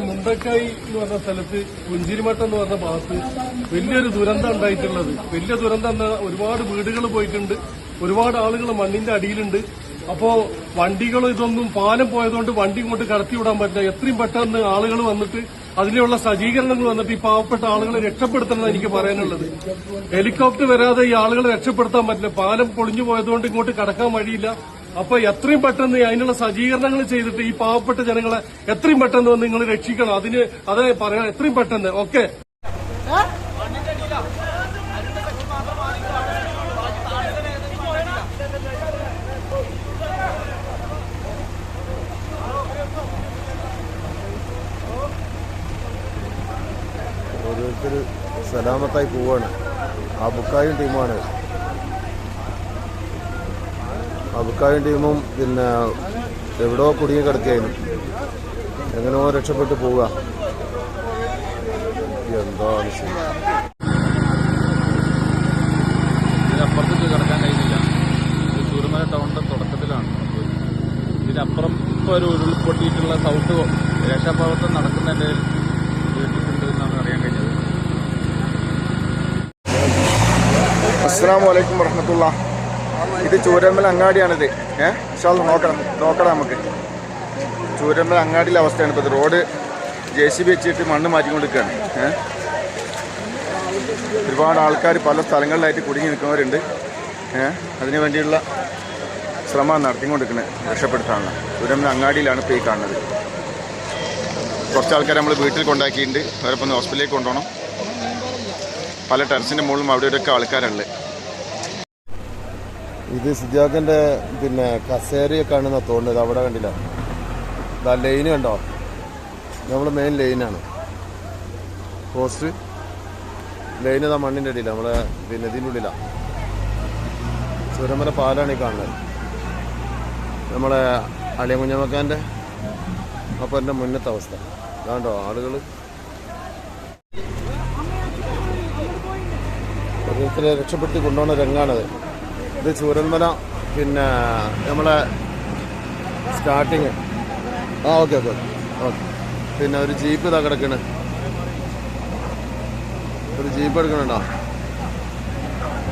മുണ്ടക്കായി എന്ന് പറഞ്ഞ സ്ഥലത്ത് പുഞ്ചിരിമട്ടം എന്ന് പറഞ്ഞ ഭാഗത്ത് വലിയൊരു ദുരന്തം ഉണ്ടായിട്ടുള്ളത്. വലിയ ദുരന്തം എന്താ, ഒരുപാട് വീടുകൾ പോയിട്ടുണ്ട്, ഒരുപാട് ആളുകൾ മണ്ണിന്റെ അടിയിലുണ്ട്. അപ്പോ വണ്ടികളും ഇതൊന്നും പാലം പോയതുകൊണ്ട് വണ്ടി ഇങ്ങോട്ട് കടത്തിവിടാൻ പറ്റില്ല. എത്രയും പെട്ടെന്ന് ആളുകൾ വന്നിട്ട് അതിനുള്ള സജ്ജീകരണങ്ങൾ വന്നിട്ട് ഈ പാവപ്പെട്ട ആളുകളെ രക്ഷപ്പെടുത്തണമെന്ന് എനിക്ക് പറയാനുള്ളത്. ഹെലികോപ്റ്റർ വരാതെ ഈ ആളുകളെ രക്ഷപ്പെടുത്താൻ പറ്റില്ല. പാലം പൊളിഞ്ഞു പോയതുകൊണ്ട് ഇങ്ങോട്ട് കടക്കാൻ വഴിയില്ല. അപ്പൊ എത്രയും പെട്ടെന്ന് അതിനുള്ള സജ്ജീകരണങ്ങൾ ചെയ്തിട്ട് ഈ പാവപ്പെട്ട ജനങ്ങളെ എത്രയും പെട്ടെന്ന് വന്ന് നിങ്ങൾ രക്ഷിക്കണം. അതേ പറയാം, എത്രയും പെട്ടെന്ന്. ഓക്കെ. ഓരോരുത്തർ സലാമത്തായി പോവാണ്. ആ ബുക്കായും ടീമാണ്. അബുക്കായും ടീമും പിന്നെ എവിടോ കുടുങ്ങി കിടക്കുകയായിരുന്നു. എങ്ങനെയോ രക്ഷപ്പെട്ടു പോവുക. എന്താണ് ഇതിനപ്പുറത്തേക്ക് കിടക്കാൻ കഴിയുന്നില്ല. ചൂരമല ടൗണിന്റെ തുടക്കത്തിലാണ്. ഇതിനപ്പുറം ഇപ്പോൾ ഒരു ഉരുൾപൊട്ടിയിട്ടുള്ള സൗണ്ട് രക്ഷാപ്രവർത്തനം നടക്കുന്നതിന്റെ കേട്ടിട്ടുണ്ട് എന്നാണ് അറിയാൻ കഴിഞ്ഞത്. അസ്സലാമു അലൈക്കും വറഹ്മത്തുള്ളാഹി. ഇത് ചൂരമ്മൽ അങ്ങാടിയാണിത്. നോക്കണം നമുക്ക്. ചൂരമ്മൽ അങ്ങാടിയിലെ അവസ്ഥയാണ് ഇപ്പോൾ. റോഡ് JCB വെച്ചിട്ട് മണ്ണ് മാറ്റിക്കൊണ്ടിരിക്കുകയാണ്. ഒരുപാട് ആൾക്കാർ പല സ്ഥലങ്ങളിലായിട്ട് കുടുങ്ങി നിൽക്കുന്നവരുണ്ട്. അതിനു വേണ്ടിയുള്ള ശ്രമം നടത്തിക്കൊണ്ടിരിക്കുന്നത് രക്ഷപ്പെടുത്താനുള്ള. ചൂരമ്മൽ അങ്ങാടിയിലാണ് ഇപ്പോൾ ഈ കാണുന്നത്. കുറച്ച് ആൾക്കാർ നമ്മൾ വീട്ടിൽ കൊണ്ടാക്കിയിട്ടുണ്ട്. അവരൊപ്പം ഹോസ്പിറ്റലിലേക്ക് കൊണ്ടുപോകണം. പല ടെറസിൻ്റെ മുകളിലും അവിടെ ഇവിടെയൊക്കെ ആൾക്കാരുണ്ട്. ഇത് സിദ്ദാഖിന്റെ പിന്നെ കസേരയൊക്കെ ആണെന്നാ തോന്നുന്നത്. അവിടെ കണ്ടില്ല, ഇതാ ലൈന് കണ്ടോ? നമ്മൾ മെയിൻ ലൈനാണ്. പോസ്റ്റ് ലൈന് ഇതാ മണ്ണിൻ്റെ അടിയില്ല, നമ്മളെ പിന്നെ ഇതിൻ്റെ ഉള്ളിലാണ്. ചുരമല പാലാണ് ഈ കാണുന്നത്. നമ്മളെ അളിയ കുഞ്ഞമ്മക്കാൻ്റെ അപ്പം എൻ്റെ മുന്നത്തെ അവസ്ഥ ഇതാണ്ടോ. ആളുകൾ ഓരോരുത്തരെ രക്ഷപ്പെടുത്തി കൊണ്ടുപോകുന്ന രംഗാണത്. ഇത് ചൂരൽമല പിന്നെ നമ്മളെ സ്റ്റാർട്ടിങ്. ഓക്കെ. പിന്നെ ഒരു ജീപ്പ് ഇതാ കിടക്കണ്. ഒരു ജീപ്പ് എടുക്കണുണ്ടോ?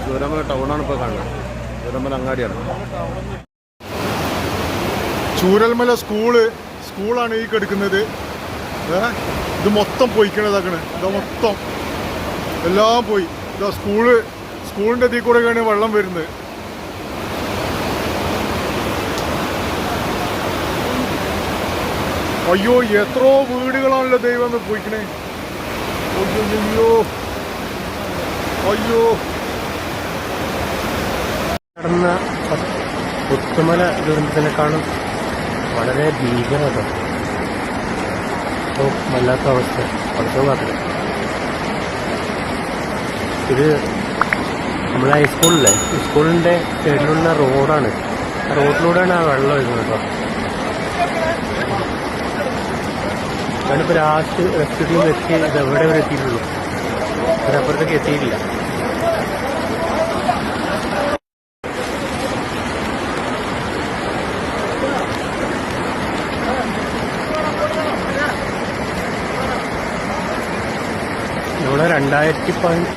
ചൂരൽമല ടൗണാണ് ഇപ്പോൾ കാണുന്നത്. ചൂരൽമല അങ്ങാടിയാണ്. ചൂരൽമല സ്കൂളാണ് ഈ കിടക്കുന്നത്. ഇത് മൊത്തം പോയിക്കണതാക്കണ്. ഇത് മൊത്തം എല്ലാം പോയി. ഇതാ സ്കൂളിൻ്റെ ഇതിൽ കൂടെയൊക്കെയാണ് വെള്ളം വരുന്നത്. അയ്യോ, എത്രയോ വീടുകളാണല്ലോ ദൈവം പോയിക്കണേ. അയ്യോ നടന്ന പുത്തുമല ദുരന്തത്തിനെക്കാളും വളരെ ഭീകരത. വല്ലാത്ത അവസ്ഥ. പഠിത്തം കാത്തില്ല. ഇത് നമ്മളെ സ്കൂളിൻ്റെ സൈഡിലുള്ള റോഡാണ്. റോഡിലൂടെയാണ് ആ വെള്ളം വരുന്നത് കേട്ടോ. ഞാനിപ്പോൾ ലാസ്റ്റ് റെസ്ക്യൂ ടീം എത്തി ഇതെവിടെ വരെ എത്തിയിട്ടുള്ളൂ. അതിനപ്പുറത്തേക്ക് എത്തിയിട്ടില്ല. ഇവിടെ 2015